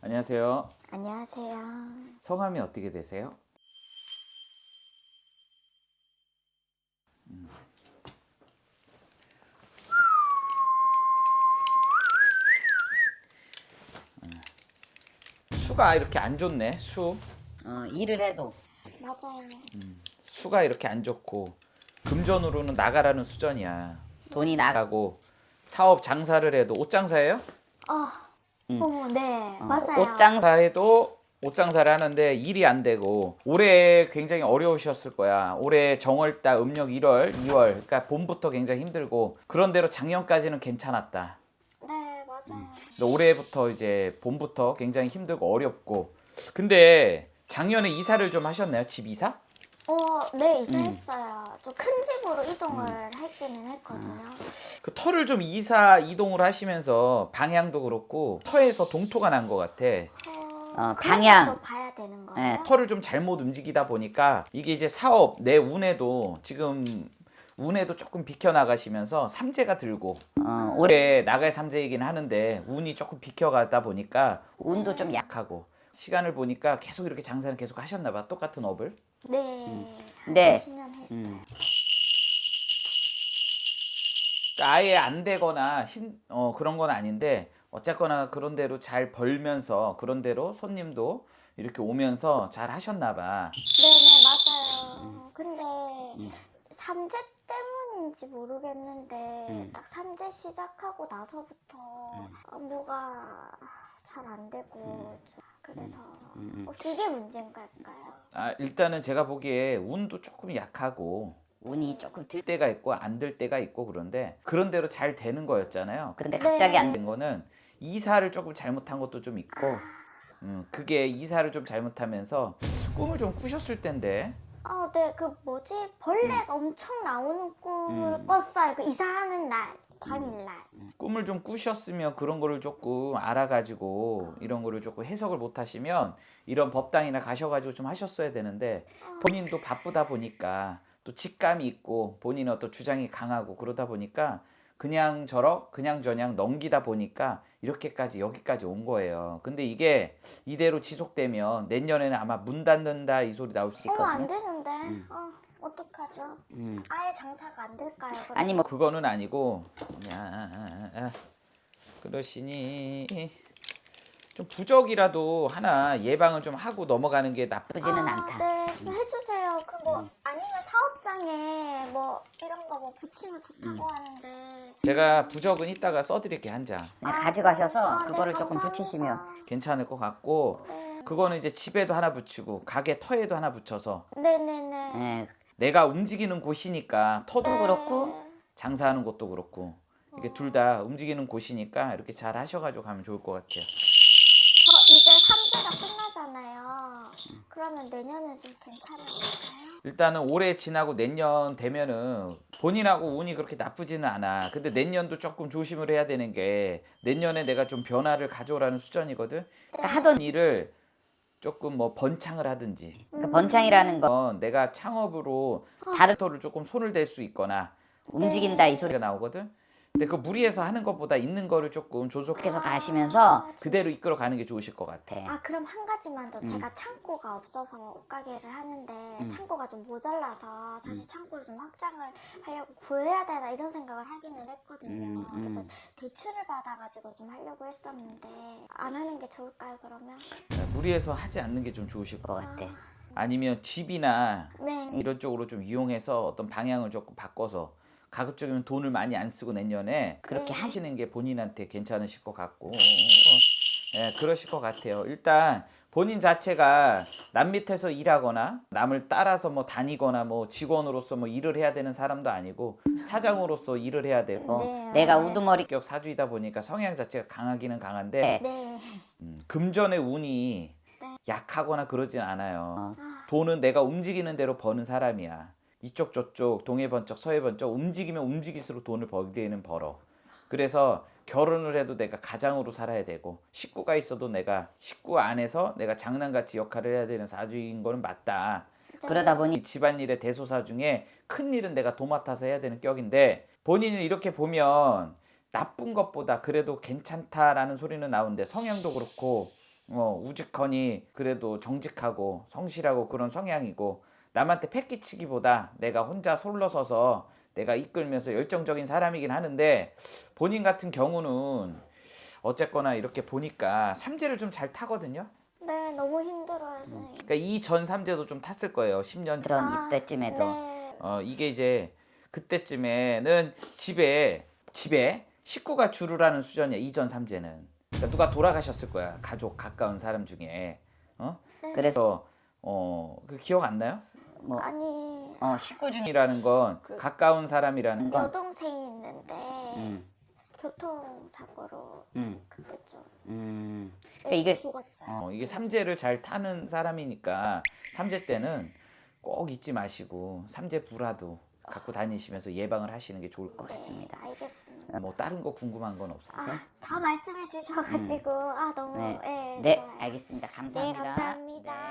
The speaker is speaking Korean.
안녕하세요. 안녕하세요. 성함이 어떻게 되세요? 수가 이렇게 안 좋네. 일을 해도 맞아요. 수가 이렇게 안 좋고 금전으로는 나가라는 수전이야. 돈이 나가. 나가고 사업 장사를 해도 옷 장사예요? 네, 맞아요. 옷 장사 장사해도 옷 장사를 하는데 일이 안 되고 올해 굉장히 어려우셨을 거야. 올해 정월달 음력 1월, 2월 그러니까 봄부터 굉장히 힘들고 그런대로 작년까지는 괜찮았다. 네, 맞아요. 근데 올해부터 이제 봄부터 굉장히 힘들고 어렵고 근데 작년에 이사를 좀 하셨나요? 집 이사? 네, 이사했어요. 좀 큰 집으로 이동을 했기는 했거든요. 그 터를 좀 이동을 하시면서 방향도 그렇고 터에서 동토가 난 것 같아. 그런 방향. 것도 봐야 되는 거예요? 네, 터를 좀 잘못 움직이다 보니까 이게 이제 사업 내 운에도 지금 운에도 조금 비켜나가시면서 삼재가 들고 올해 나갈 삼재이긴 하는데 운이 조금 비켜가다 보니까 운도 좀 약. 약하고 시간을 보니까 계속 이렇게 장사는 계속 하셨나 봐. 똑같은 업을. 네. 네. 10년 했어요. 그러니까 아예 안 되거나 그런 건 아닌데 어쨌거나 그런 대로 잘 벌면서 그런 대로 손님도 이렇게 오면서 잘 하셨나 봐. 네네, 맞아요. 근데 삼재 때문인지 모르겠는데 딱 삼재 시작하고 나서부터 뭐가 잘 안 되고 그래서 혹시 이게 문제인가요? 일단은 제가 보기에 운도 조금 약하고 운이 조금 들. 들 때가 있고 안 들 때가 있고 그런데 그런 대로 잘 되는 거였잖아요. 그런데 갑자기 안 돼. 된 거는 이사를 조금 잘못한 것도 좀 있고 그게 이사를 좀 잘못하면서 꿈을 좀 꾸셨을 텐데 네, 그 뭐지? 벌레가 엄청 나오는 꿈을 꿨어요. 그 이사하는 날, 당일날. 꿈을 좀 꾸셨으면 그런 거를 조금 알아가지고 이런 거를 조금 해석을 못 하시면 이런 법당이나 가셔가지고 좀 하셨어야 되는데 본인도 바쁘다 보니까 또 직감이 있고 본인의 어떤 주장이 강하고 그러다 보니까 그냥 저냥 넘기다 보니까 이렇게까지 여기까지 온 거예요. 근데 이게 이대로 지속되면 내년에는 아마 문 닫는다 이 소리 나올 수 안 있거든요. 되는데. 어떡하죠? 아예 장사가 안 될까요? 그럼? 아니 뭐 그거는 아니고 그러시니 좀 부적이라도 하나 예방을 좀 하고 넘어가는 게 나쁘지는 않다. 네, 해주세요. 그 뭐 아니면 사업장에 뭐 이런 거 뭐 붙이면 좋다고 하는데. 제가 부적은 이따가 써드릴게 한 장. 그냥 가져가셔서 네, 그거를 조금 감사합니다. 붙이시면 괜찮을 것 같고 네. 그거는 이제 집에도 하나 붙이고 가게 터에도 하나 붙여서 네네네. 예, 내가 움직이는 곳이니까 터도 네. 그렇고 장사하는 곳도 그렇고 이게 둘 다 움직이는 곳이니까 이렇게 잘 하셔가지고 가면 좋을 것 같아요. 저 이제 3주가 끝나잖아요. 그러면 내년에 좀 괜찮을까요? 일단은 올해 지나고 내년 되면은 본인하고 운이 그렇게 나쁘지는 않아. 근데 내년도 조금 조심을 해야 되는 게 내년에 내가 좀 변화를 가져오라는 수준이거든. 그러니까 하던 일을 조금 뭐 번창을 하든지 그러니까 번창이라는 거 내가 창업으로 다른 터를 조금 손을 댈 수 있거나 움직인다 이 소리. 소리가 나오거든. 근데 그 무리해서 하는 것보다 있는 거를 조금 계속 조속해서 가시면서 그대로 이끌어 가는 게 좋으실 것 같아. 그럼 한 가지만 더. 제가 창고가 없어서 옷가게를 하는데 창고가 좀 모자라서 사실 창고를 좀 확장을 하려고 구해야 되나 이런 생각을 하기는 했거든요. 그래서 대출을 받아가지고 좀 하려고 했었는데 안 하는 게 좋을까요, 그러면? 무리해서 하지 않는 게 좀 좋으실 것 것 같아. 같아. 아니면 집이나 네. 이런 쪽으로 좀 이용해서 어떤 방향을 조금 바꿔서 가급적이면 돈을 많이 안 쓰고 내년에 그렇게 네. 하시는 게 본인한테 괜찮으실 것 같고 그러실 것 같아요. 일단 본인 자체가 남 밑에서 일하거나 남을 따라서 뭐 다니거나 뭐 직원으로서 뭐 일을 해야 되는 사람도 아니고 사장으로서 일을 해야 되고 네. 내가 우두머리 격 사주이다 보니까 성향 자체가 강하기는 강한데 네. 금전의 운이 네. 약하거나 그러진 않아요. 돈은 내가 움직이는 대로 버는 사람이야. 이쪽 저쪽 동해 번쩍 서해 번쩍 움직이면 움직일수록 돈을 벌기에는 벌어. 그래서 결혼을 해도 내가 가장으로 살아야 되고 식구가 있어도 내가 식구 안에서 내가 장남같이 역할을 해야 되는 사주인 거는 맞다. 그러다 보니 이 집안일의 대소사 중에 큰 일은 내가 도맡아서 해야 되는 격인데 본인을 이렇게 보면 나쁜 것보다 그래도 괜찮다라는 소리는 나오는데 성향도 그렇고 우직하니 그래도 정직하고 성실하고 그런 성향이고 남한테 패기치기보다 내가 혼자 솔로서서 내가 이끌면서 열정적인 사람이긴 하는데 본인 같은 경우는 어쨌거나 이렇게 보니까 삼재를 좀 잘 타거든요. 네, 너무 힘들어요, 선생님. 그러니까 이 전 삼재도 좀 탔을 거예요. 10년 전. 그런 이때쯤에도 네. 이게 이제 그때쯤에는 집에 식구가 주르라는 수준이야. 이전 삼재는. 그러니까 누가 돌아가셨을 거야. 가족 가까운 사람 중에. 그래서 그 기억 안 나요? 뭐 아니, 식구 중에 이라는 건 가까운 사람이라는 건 여동생이 있는데 음. 교통사고로 그때 좀 그러니까 이게 죽었어요. 이게 삼재를 잘 타는 사람이니까 삼재 때는 꼭 잊지 마시고 삼재 불화도 갖고 다니시면서 예방을 하시는 게 좋을 것 같습니다. 네, 알겠습니다. 뭐 다른 거 궁금한 건 없으세요? 다 말씀해 주셔가지고 너무 네. 예, 네, 좋아요. 알겠습니다. 네, 감사합니다. 감사합니다.